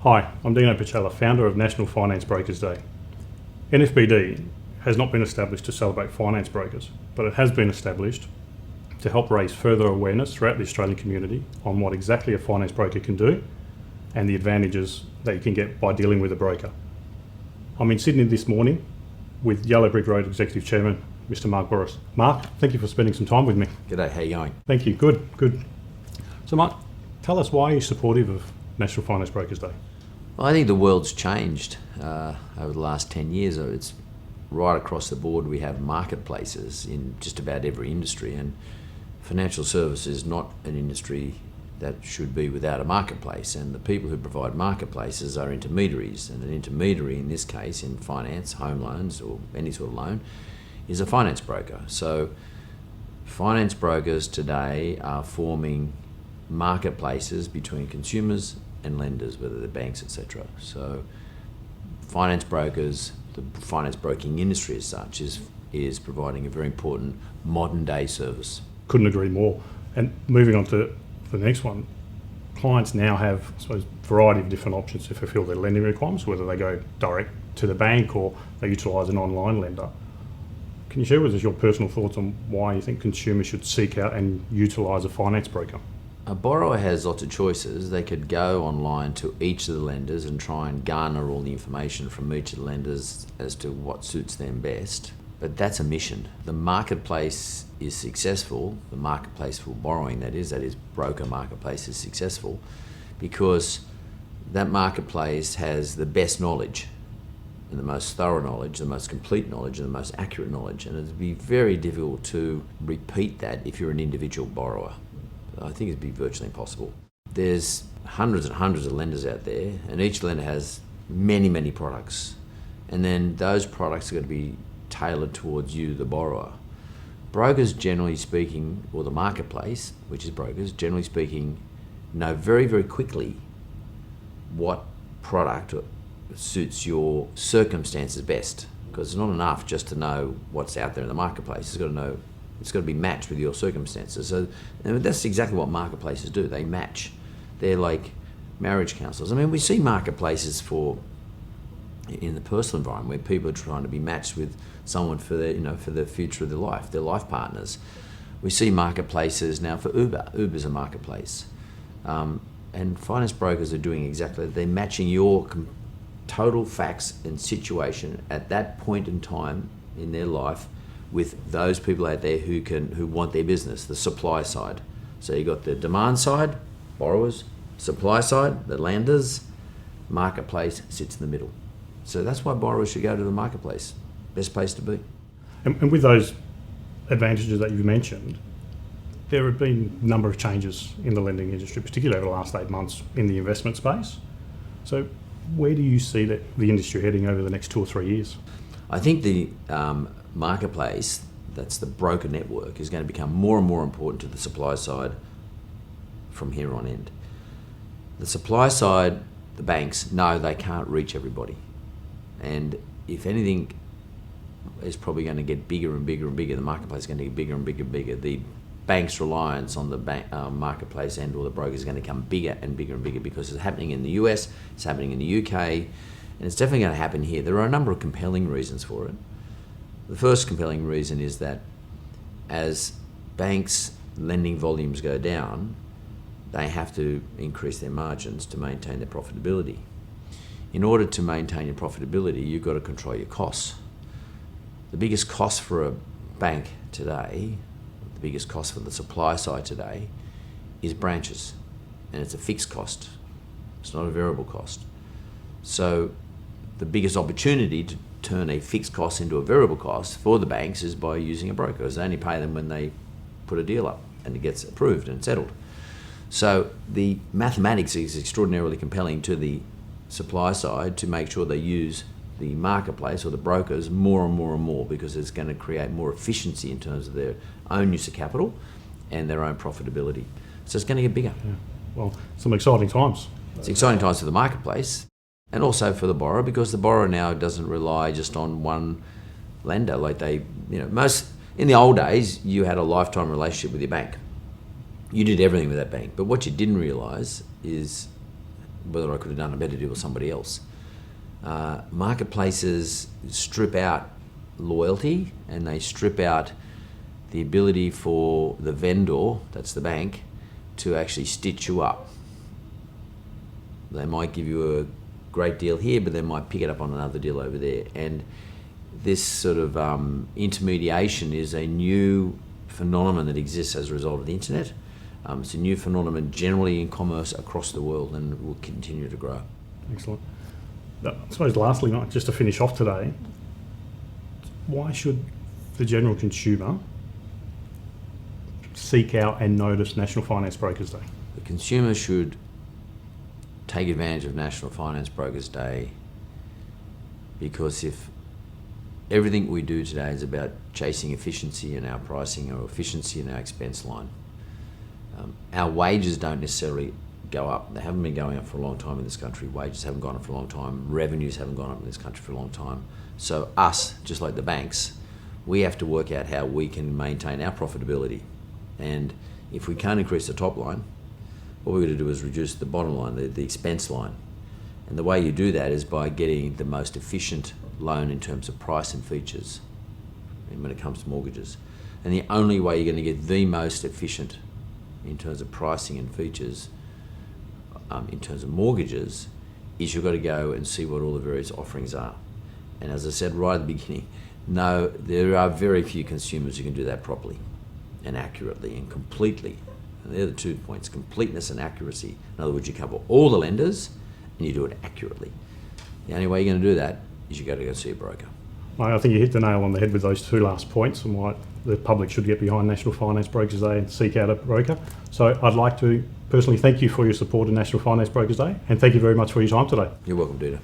Hi, I'm Dino Pacella, founder of National Finance Brokers Day. NFBD has not been established to celebrate finance brokers, but it has been established to help raise further awareness throughout the Australian community on what exactly a finance broker can do and the advantages that you can get by dealing with a broker. I'm in Sydney this morning with Yellow Brick Road Executive Chairman, Mr. Mark Bouris. Mark, thank you for spending some time with me. G'day, how you going? Thank you, good. So Mark, tell us why you're supportive of National Finance Brokers Day. Well, I think the world's changed over the last 10 years. It's right across the board. We have marketplaces in just about every industry, and financial services is not an industry that should be without a marketplace, and the people who provide marketplaces are intermediaries, and an intermediary in this case in finance, home loans or any sort of loan, is a finance broker. So finance brokers today are forming marketplaces between consumers and lenders, whether they're banks, etc. So finance brokers, the finance broking industry as such, is providing a very important modern day service. Couldn't agree more. And moving on to the next one, clients now have, I suppose, a variety of different options to fulfil their lending requirements, whether they go direct to the bank or they utilise an online lender. Can you share with us your personal thoughts on why you think consumers should seek out and utilise a finance broker? A borrower has lots of choices. They could go online to each of the lenders and try and garner all the information from each of the lenders as to what suits them best. But that's a mission. The marketplace is successful, the marketplace for borrowing that is broker marketplace is successful because that marketplace has the best knowledge and the most thorough knowledge, the most complete knowledge and the most accurate knowledge, and it'd be very difficult to repeat that if you're an individual borrower. I think it'd be virtually impossible. There's hundreds and hundreds of lenders out there, and each lender has many, many products. And then those products are going to be tailored towards you, the borrower. Brokers, generally speaking, or the marketplace, which is brokers, generally speaking, know very, very quickly what product suits your circumstances best. Because it's not enough just to know what's out there in the marketplace. It's got to be matched with your circumstances. So that's exactly what marketplaces do. They match. They're like marriage counsellors. I mean, we see marketplaces in the personal environment where people are trying to be matched with someone for the future of their life partners. We see marketplaces now for Uber. Uber's a marketplace. And finance brokers are doing exactly that. They're matching your total facts and situation at that point in time in their life with those people out there who want their business, the supply side. So you've got the demand side, borrowers, supply side, the lenders, marketplace sits in the middle. So that's why borrowers should go to the marketplace. Best place to be. And with those advantages that you've mentioned, there have been a number of changes in the lending industry, particularly over the last 8 months in the investment space. So where do you see the industry heading over the next 2 or 3 years? I think the marketplace, that's the broker network, is going to become more and more important to the supply side from here on in. The supply side, the banks, know they can't reach everybody. And if anything is probably going to get bigger and bigger and bigger, the marketplace is going to get bigger and bigger and bigger. The bank's reliance on the marketplace and or the brokers is going to become bigger and bigger and bigger because it's happening in the US, it's happening in the UK, and it's definitely going to happen here. There are a number of compelling reasons for it. The first compelling reason is that as banks' lending volumes go down, they have to increase their margins to maintain their profitability. In order to maintain your profitability, you've got to control your costs. The biggest cost for a bank today, the biggest cost for the supply side today, is branches, and it's a fixed cost. It's not a variable cost. So the biggest opportunity to turn a fixed cost into a variable cost for the banks is by using a broker, because they only pay them when they put a deal up and it gets approved and settled. So the mathematics is extraordinarily compelling to the supply side to make sure they use the marketplace or the brokers more and more and more, because it's going to create more efficiency in terms of their own use of capital and their own profitability. So it's going to get bigger. Yeah. Well, some exciting times. It's exciting times for the marketplace and also for the borrower, because the borrower now doesn't rely just on one lender. Like in the old days, you had a lifetime relationship with your bank. You did everything with that bank. But what you didn't realise is whether I could have done a better deal with somebody else. Marketplaces strip out loyalty, and they strip out the ability for the vendor, that's the bank, to actually stitch you up. They might give you a great deal here, but they might pick it up on another deal over there. And this sort of intermediation is a new phenomenon that exists as a result of the internet. It's a new phenomenon generally in commerce across the world, and will continue to grow. Excellent. I suppose lastly, Mike, just to finish off today, why should the general consumer seek out and notice National Finance Brokers Day? The consumer should take advantage of National Finance Brokers Day, because if everything we do today is about chasing efficiency in our pricing or efficiency in our expense line, our wages don't necessarily go up. They haven't been going up for a long time in this country. Wages haven't gone up for a long time. Revenues haven't gone up in this country for a long time. So us, just like the banks, we have to work out how we can maintain our profitability. And if we can't increase the top line, what we're going to do is reduce the bottom line, the expense line. And the way you do that is by getting the most efficient loan in terms of price and features when it comes to mortgages. And the only way you're going to get the most efficient in terms of pricing and features in terms of mortgages is you've got to go and see what all the various offerings are. And as I said right at the beginning, no, there are very few consumers who can do that properly and accurately and completely. And they're the 2 points, completeness and accuracy. In other words, you cover all the lenders and you do it accurately. The only way you're going to do that is you got to go see a broker. I think you hit the nail on the head with those two last points and why the public should get behind National Finance Brokers Day and seek out a broker. So I'd like to personally thank you for your support of National Finance Brokers Day, and thank you very much for your time today. You're welcome, Dino.